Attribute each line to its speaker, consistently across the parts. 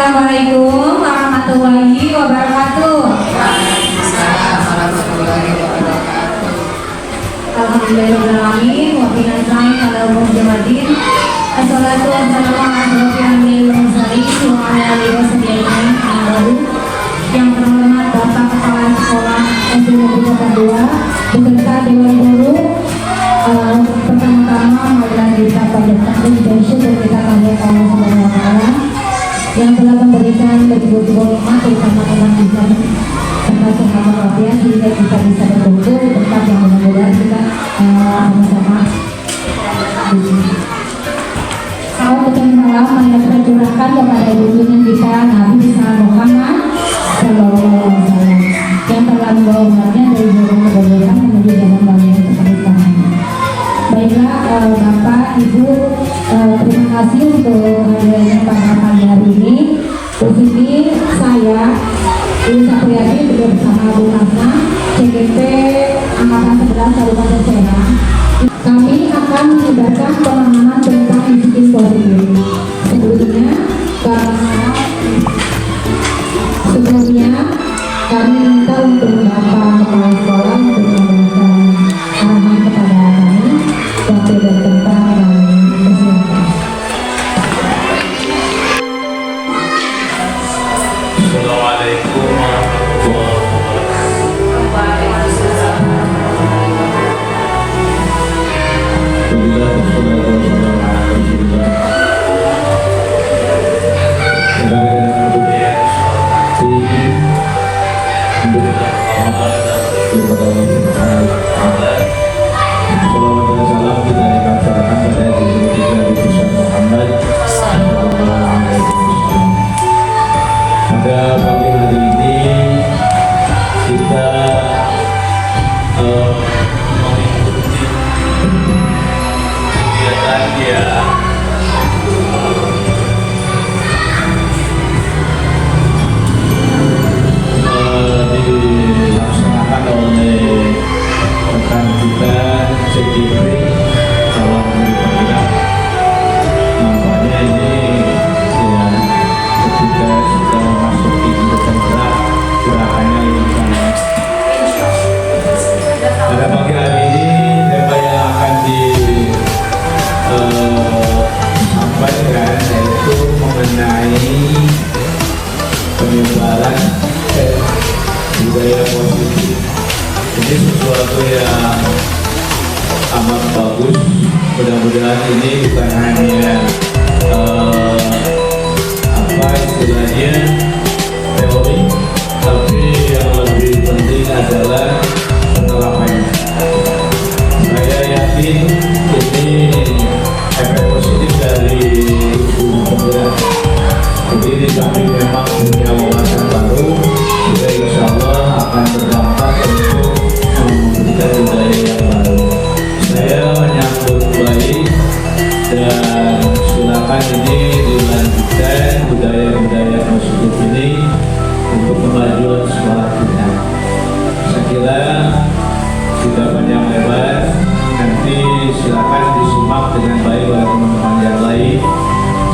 Speaker 1: Assalamualaikum warahmatullahi wabarakatuh. Alhamdulillahirrahmanirrahim. Wa bihi nasta'in ala umuri jamadin. Assalatu wassalamu ala asyrofil mursalin wa ala alihi wasahbihi yang terhormat Bapak Kepala Sekolah SD Negeri Kota 2 beserta Dewan Guru. Pertama-tama marilah kita panjatkan puji syukur kita kepada Allah Subhanahu wa taala yang telah memberikan berjuang nikmat terutama dalam hidup serta sehat walafiat sehingga kita bisa berkumpul di tempat yang mudah-mudahan kita sama-sama kalau betul salam marilah kita curahkan kepada junjungan kita Nabi Muhammad Sallallahu Alaihi Wasallam yang telah membawa umatnya dari jalan kebaikan menuju jalan bahagia keberkahan. Baiklah Bapak Ibu, terima kasih untuk hadirnya pada pagi hari ini. Di sini saya Ibu Sapriyati juga bersama Bu Nasna CGP Angkatan 11 Kabupaten Serang. Kami akan menyebarkan pemahaman tentang disiplin positif. Sebelumnya kami minta untuk Bapak Kepala Sekolah untuk memberikan arahan kepada kami waktu dan tempat kami persilakan.
Speaker 2: Assalamualaikum warahmatullahi Pada pagi hari ini kita mengikuti kegiatan yang dilaksanakan oleh rekan kita CGP Calon Pembina. Nampaknya ini ya ketika sudah memasuki gerakannya yang pada pagi hari ini tema yang akan disampaikan yaitu mengenai penyebaran budaya positif. Ini sesuatu yang amat bagus. Mudah-mudahan ini bukan hanya apa istilahnya teori, tapi yang lebih penting adalah penerapannya. Saya yakin ini efek positif dari pembelajaran. Jadi kami memang punya wawasan baru, juga insya Allah akan berdampak untuk memberikan budaya yang baru. Saya menyambut baik dan silakan ini dilanjutkan budaya-budaya positif ini untuk kemajuan sekolah kita. Saya kira tidak panjang lebar, nanti silakan disimak dengan baik oleh teman-teman yang lain.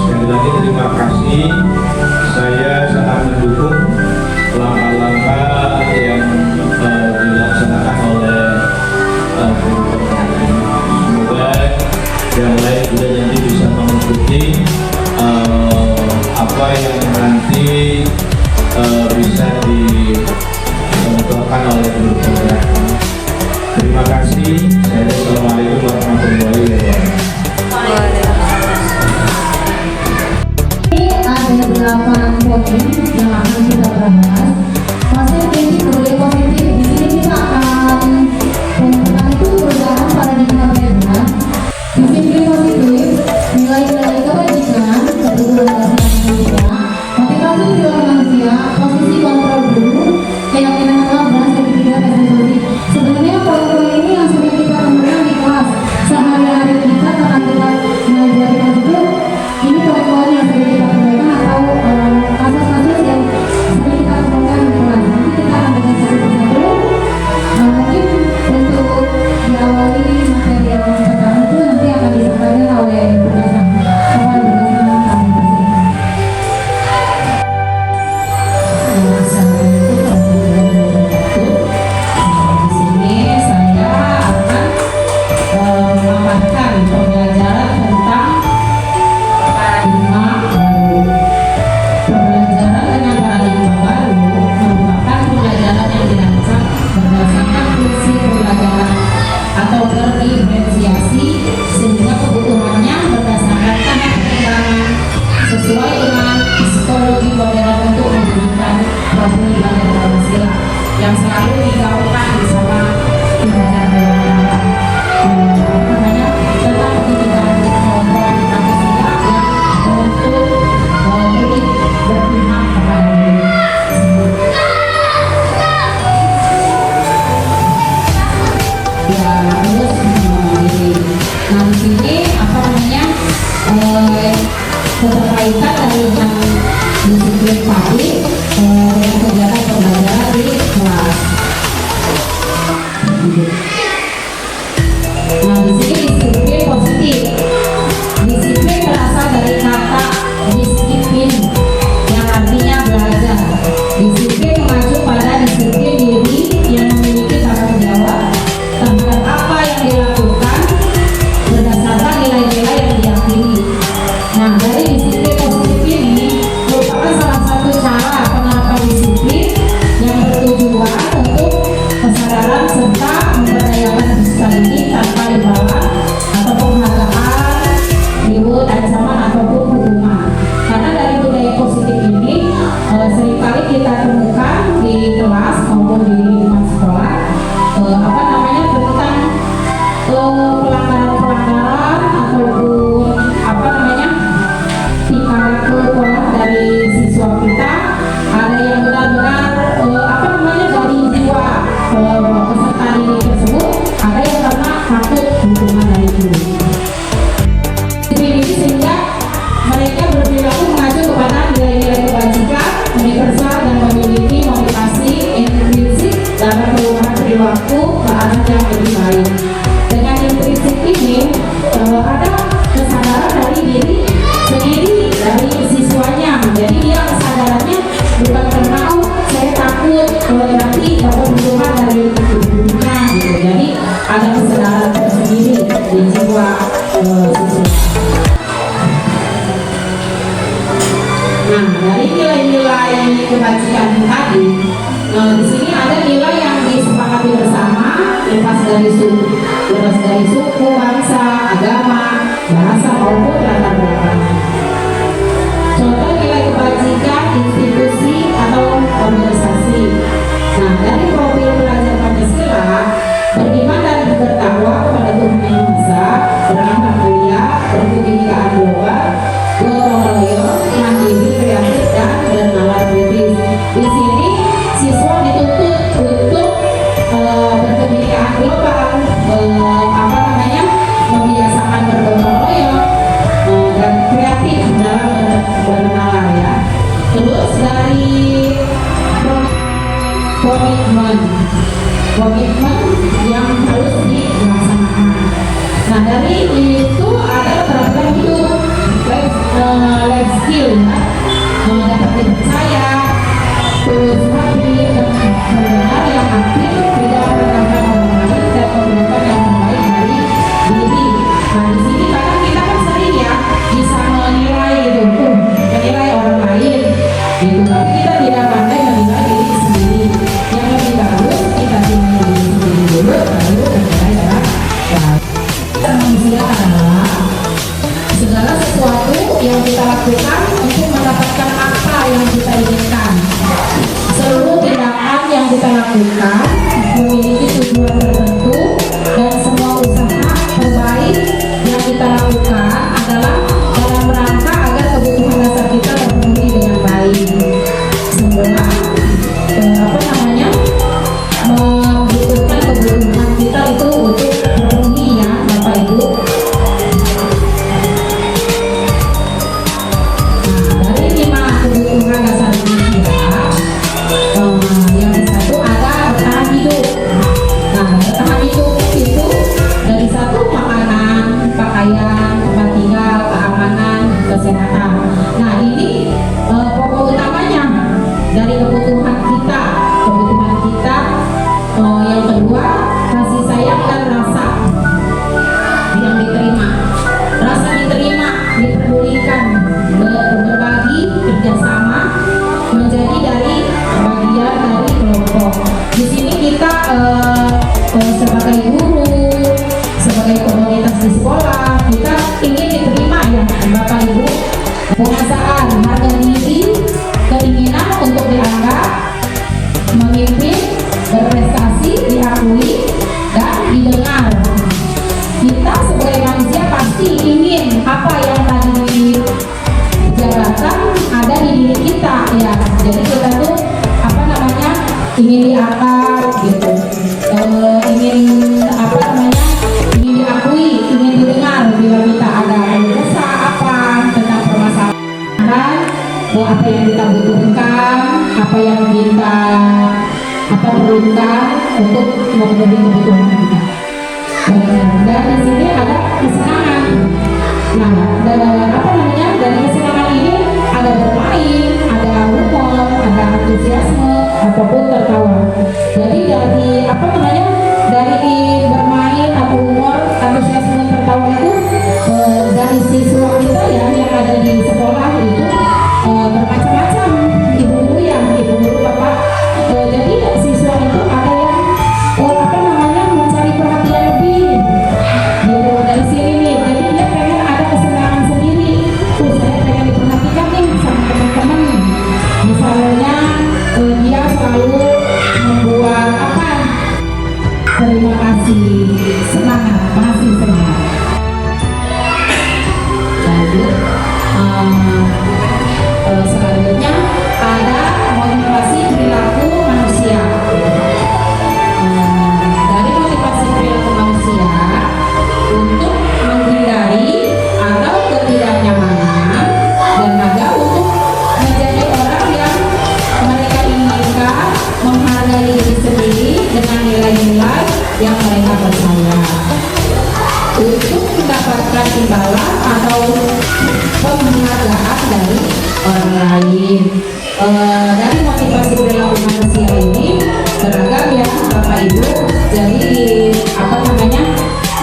Speaker 2: Sekali lagi terima kasih. Saya sangat mendukung langkah-langkah yang dilaksanakan oleh guru pembina. Semoga yang lain juga nanti bisa mengikuti apa yang nanti bisa dicontohkan oleh guru pembina. Terima kasih. Assalamualaikum warahmatullahi wabarakatuh.
Speaker 1: Ada 8 poin yang akan kita bahas. Masih prinsip budaya positif. Di sini kita akan pertama itu perubahan paradigma beda. Disiplin positif, nilai-nilai kebajikan, kebetulan manusia, motivasi perilaku manusia, posisi kontrol guru, keyakinan kelas dan sertifikat esensi. Sebenarnya poin-poin ini yang sering kita temukan di kelas sehari-hari kita tentang mengajar itu. Ini poin-poin yang sering kita temukan atau kasus-kasus yang sering kita temukan di kelas. Nanti kita akan dengan satu persatu. yang selalu digaungkan bersama pembelajaran namanya tentang pendidikan Pancasila yang untuk berpihak kepada diri sendiri. Ya terus nah di sini apa namanya keterkaitan dari yang disiplin tadi dengan kegiatan pembelajaran di kelas. Nah di sini disiplin positif. Disiplin berasal dari kata disiplin yang artinya belajar. Disiplin mengacu pada disiplin diri yang memiliki tanggung jawab terhadap apa yang dilakukan berdasarkan nilai-nilai yang diyakini. Nah dari disiplin positif ini merupakan salah satu cara penerapan disiplin yang bertujuan untuk kesadaran serta memberdayakan siswa didik tanpa imbalan atau penghargaan, reward, ancaman ataupun hukuman. Karena dari budaya positif ini seringkali kita temukan di kelas maupun di lingkungan sekolah apa namanya tentang pelanggaran-pelanggaran ataupun apa namanya tingkah laku dari siswa kita. Ada yang benar-benar apa namanya dari jiwa peserta didik tersebut, ada yang karena takut hukuman dari guru. Ini sehingga mereka berperilaku mengacu kepada nilai-nilai kebajikan, universal dan memiliki motivasi intrinsik dalam perubahan perilaku ke arah yang lebih baik. Dengan intrinsik ini ada kesadaran dari diri sendiri dari siswanya. Jadi dia kesadarannya bukan karena oh saya takut nanti dapat hukuman dari gurunya gitu. Jadi ada kesadaran tersendiri di jiwa siswa. Nah dari nilai-nilai kebajikan tadi, di sini ada nilai yang disepakati bersama, lepas dari suku, bangsa, agama, bahasa maupun latar belakang. Contoh nilai kebajikan institusi atau organisasi. Nah dari profil pelajar Pancasila, beriman dan bertakwa kepada Tuhan Yang Maha Esa, berangkat mulia, berkebinekaan global, gotong royong, mandiri, kreatif dan bernalar kritis. Di sini siswa dituntut untuk berkebinekaan global, apa namanya membiasakan bergotong royong dan kreatif dalam bernalar ya. Terus dari komitmen yang harus dilaksanakan. Nah dari itu ada program hidup life skill ya, dapat dipercaya, terus happy dan mendengar yang aktif, tidak mendengarkan orang lain dan memberikan yang terbaik dari diri. Nah di sini kadang kita kan sering ya bisa menilai itu, menilai orang lain gitu, tapi kita tidak pandai menilai diri sendiri. Yang lebih bagus kita nilai diri sendiri dulu, baru menilai orang lain. Manusia adalah segala sesuatu yang kita lakukan untuk mendapatkan apa yang kita inginkan. Seluruh tindakan yang kita lakukan memiliki tujuan tertentu dan semua usaha terbaik yang kita lakukan adalah dalam rangka agar kebutuhan dasar kita terpenuhi dengan baik. Semua apa namanya membutuhkan kebutuhan kita itu untuk terpenuhi ya Bapak Ibu. Dari 5 kebutuhan dasar manusia, yang satu ada bertahan hidup. Nah bertahan hidup itu dari satu makanan, pakaian, tempat tinggal, keamanan, kesehatan. Nah ini pokok utamanya dari kebutuhan kita. Yang kedua kasih sayang dan rasa yang diterima, rasa diterima, diperdulikan, berbagi, kerjasama, menjadi dari bagian dari kelompok. Di sini kita sebagai guru, sebagai komunitas di sekolah, kita ingin diterima ya Bapak Ibu. Penguasaan harga diri, keinginan untuk dianggap apa yang tadi dijalankan ada di diri kita ya. Jadi kita tuh apa namanya ingin diangkat gitu, ingin apa namanya ingin diakui, ingin didengar bila kita ada kesah apa tentang permasalahan, apa yang kita butuhkan, apa yang kita perlukan untuk memenuhi kebutuhan kita. Dan di sini ada kesenangan. Nah, apa namanya dari kesenangan ini ada bermain, ada humor, ada antusiasme ataupun tertawa. Jadi dari apa namanya dari bermain atau humor, antusiasme, tertawa itu dari siswa kita ya yang ada di sekolah itu bermacam-macam. Ibu guru bapak. Jadi siswa itu ada yang apa namanya mencari perhatian lebih gitu dari sini nih. Jadi dia pengen ada kesenangan sendiri. Saya pengen diperhatikan nih sama teman-teman. Misalnya dia selalu membuat apa? Terima kasih, semangat, masih semangat. Lanjut. Selanjutnya ada motivasi perilaku manusia. Dari motivasi perilaku manusia untuk menghindari atau ketidaknyamanan dan ada untuk menjadi orang yang mereka inginkan, menghargai diri sendiri dengan nilai-nilai yang mereka percaya, untuk mendapatkan imbalan atau penghargaan dari orang lain. Dari motivasi perilaku manusia ini beragam ya Bapak Ibu. Jadi apa namanya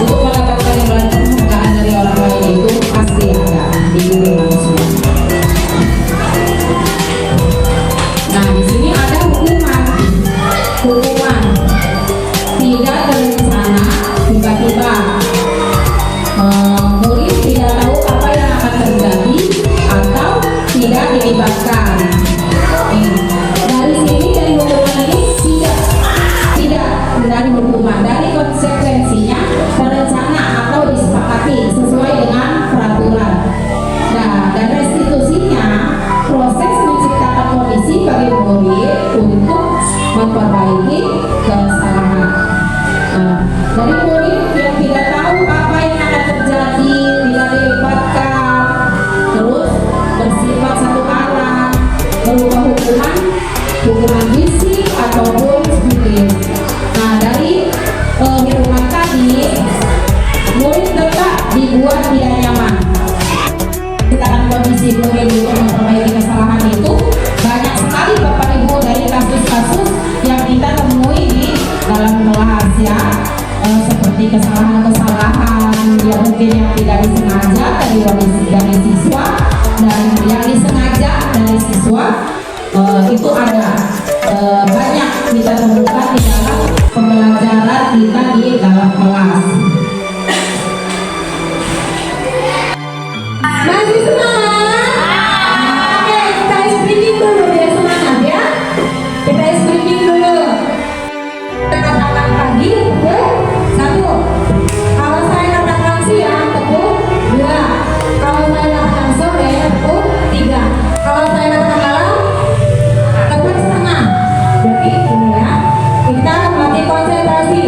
Speaker 1: untuk mendapatkan imbalan penghargaan dari orang lain itu pasti ada di diri manusia. Nah di sini ada hukuman tidak terencana tiba-tiba. Murid tidak tahu apa yang akan terjadi atau tidak dilibatkan. Dari sini dari hukuman ini tidak dari hukuman, dari konsekuensinya terencana atau disepakati sesuai dengan peraturan. Nah dan restitusinya proses menciptakan kondisi bagi murid untuk memperbaiki kesalahan. Dari murid yang tidak tahu apa yang akan terjadi, tidak dilibatkan, terus bersifat satu arah, berubah hukuman fisik ataupun psikis. Nah dari hukuman tadi, murid tetap dibuat tidak nyaman. Menciptakan kondisi murid untuk memperbaiki kesalahan itu banyak sekali Bapak Ibu dari kasus-kasus yang kita temui di dalam kelas ya. Seperti kesalahan-kesalahan yang mungkin yang tidak disengaja dari siswa dan yang disengaja dari siswa itu ada banyak kita temukan di dalam pembelajaran kita di dalam kelas. Masih semangat? Oke, kita speaking dulu biar semangat ya. Kita speaking dulu. Katakan pagi, satu. Kalau saya katakan siang, tepuk 2. Kalau saya katakan sore, tepuk 3. Kalau saya katakan malam, tepuk setengah. Jadi ini ya, kita mati konsentrasi.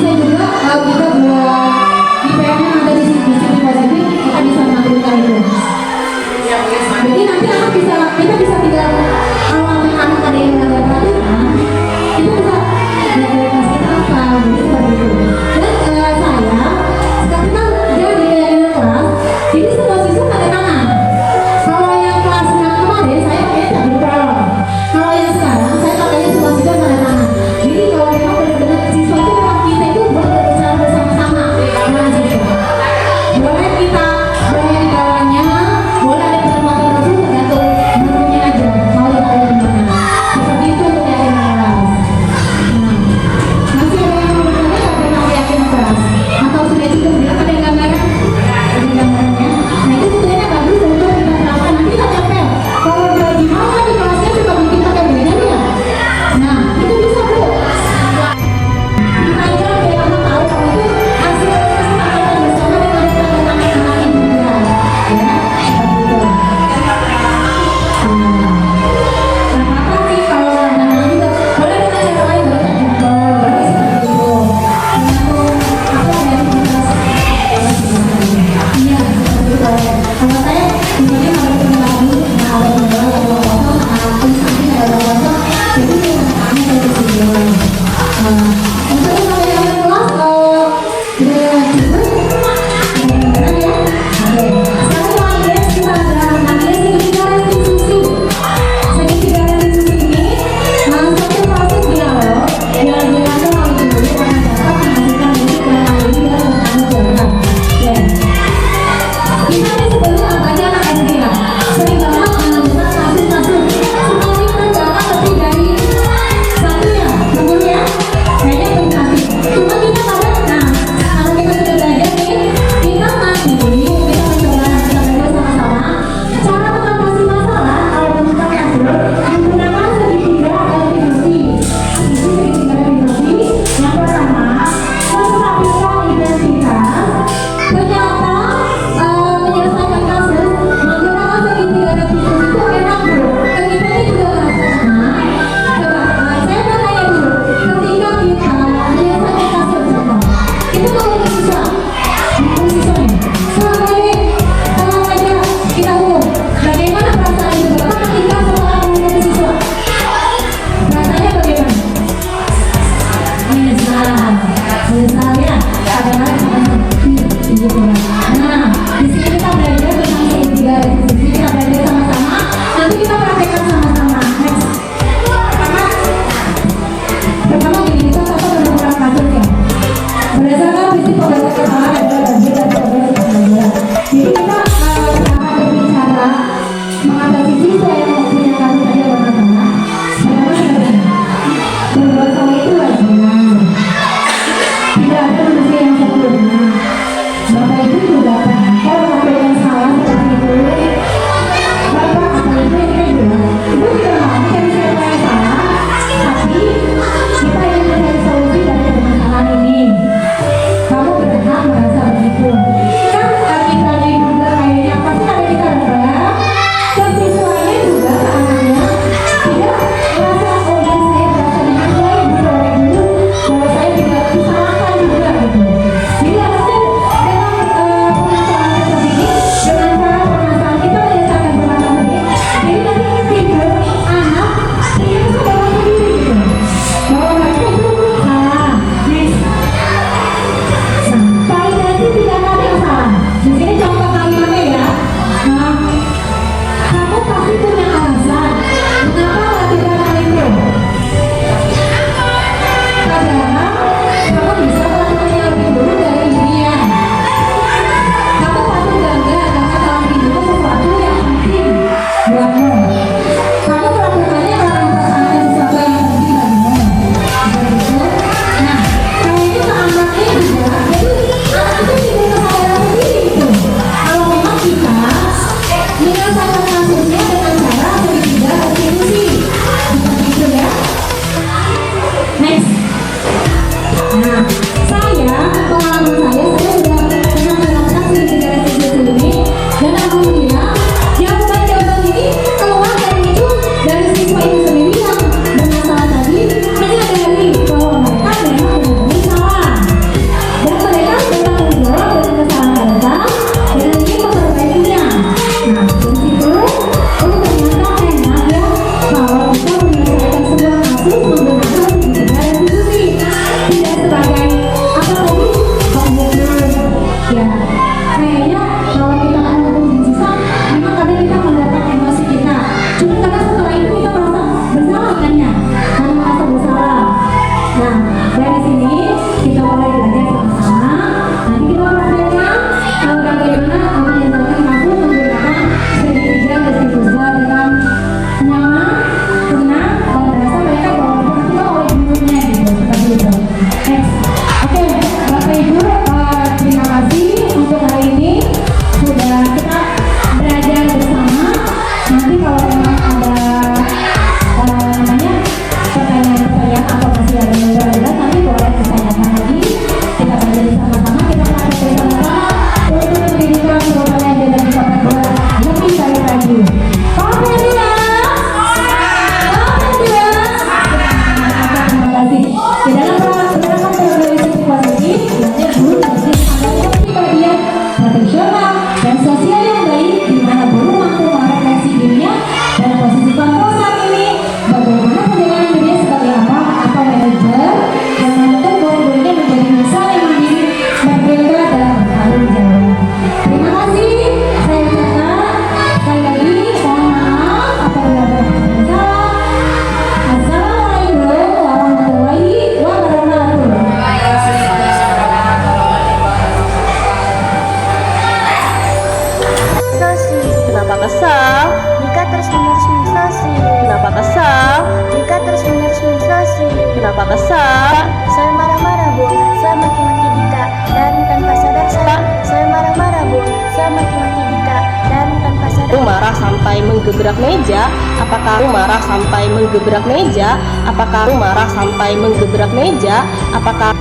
Speaker 1: bisa juga kita buat IPM yang ada di sini positif, kita bisa menampilkan itu. Jadi nanti kita bisa tinggal kalau anak ada yang nggak perhatikan, kita bisa kasih apa gitu seperti itu. Dan saya sekarang kan jadi kelas, jadi semua siswa ada tangan. Kalau yang kelas 6 kemarin saya pakai tabel pro. Kalau yang sekarang saya pakai semua siswa ada tangan. Jadi kalau memang benar-benar siswa itu memang kita itu bekerja bersama-sama dengan siswa. Boleh kita boleh di bawahnya, boleh ada pertemuan tertentu tergantung gurunya aja mau yang ada di mana. Seperti itu untuk yakin kelas. Nah, masih ada yang mau bertanya nggak tentang yakin kelas? Atau sudah cukup bilang ada yang gambaran? Ada gambarannya. Nah itu sebenarnya bagus untuk kita terapkan. Nanti kita capek. Kalau bagi mau di kelasnya juga mungkin pakai beda ya. Nah itu bisa bu. Kita aja biar kamu tahu kalau itu hasil kesepakatan bersama dengan teman-teman yang lain juga. Ya, seperti itu. Nah, apa sih kalau anak-anak juga boleh dengan cara lain boleh jempol, boleh seperti itu. Aku dari kelas iya seperti itu. Kalau saya misalnya kalau ketemu lagi, nah ada yang kosong, terus nanti ada kosong, jadi anak-anak saya di sini. Untuk kalau yang kelas udah cukup, benar ya. Oke. Sekarang lagi kita ada nanti segitiga restitusi. Segitiga restitusi ini satu proses dialog yang dilakukan oleh guru karena dapat menghasilkan musik dan lain dan bertanggung jawab. Ya. Kita ini sebenarnya apa aja anak SD ya. Sering banget menentukan kasus-kasus. Seperti menegakkan lebih dari satu ya, betul ya? Kayaknya berkasih. Cuma kita kadang, nah kalau kita sudah belajar nih, kita nanti kita mencoba sama-sama cara mengatasi masalah kalau menemukan kasus menggunakan segitiga restitusi. Itu segitiga restitusi yang pertama menstabilkan identitas, ternyata menyelesaikan kasus menggunakan segitiga restitusi itu enak bro. Ke kita ini juga merasa enak. Coba saya mau tanya dulu, ketika kita menyelesaikan kasus contoh, itu kalau siswa siswanya selama ini tenang aja kita umum. Bagaimana perasaan itu bapak ketika setelah mengikuti siswa? Rasanya bagaimana? Menyesal ya, kadang-kadang gitu. Nah, di sini kita belajar tentang segitiga restitusi, kita belajar sama-sama. Nanti kita praktekkan sama-sama. Next. Pertama gini, kita apa menemukan kasus ya. Berdasarkan prinsip pembagian kesalahan dan berbagi dan pembagian pembelajaran. Jadi kita akan berbicara mengatasi siswa yang mempunyai kasus saja bermasalah. Pertama sebenarnya berbuat salah itu wajar. Tidak ada manusia yang sempurna. Bapak Ibu juga pernah kalau melakukan salah seperti itu. Bapak atau Ibu yang kita bilang, Ibu tidak mau mencari siapa yang salah, tapi kita ingin mencari solusi dari permasalahan ini. Kamu berhak merasa begitu. Kan kita juga kayaknya pasti ada kita dapat. Dan siswanya juga anaknya tidak merasa oh ya saya berasa dihargai oleh guru bahwa saya tidak disalahkan juga gitu. Jadi harusnya dengan
Speaker 3: kenapa kesal?
Speaker 4: Saya marah-marah, Bu. Saya maki-maki Dika dan tanpa sadar saya marah-marah, Bu. Saya maki-maki Dika dan tanpa sadar.
Speaker 3: Kamu marah sampai menggebrak meja? Apakah kamu marah sampai menggebrak meja? Apakah kamu marah sampai menggebrak meja? Apakah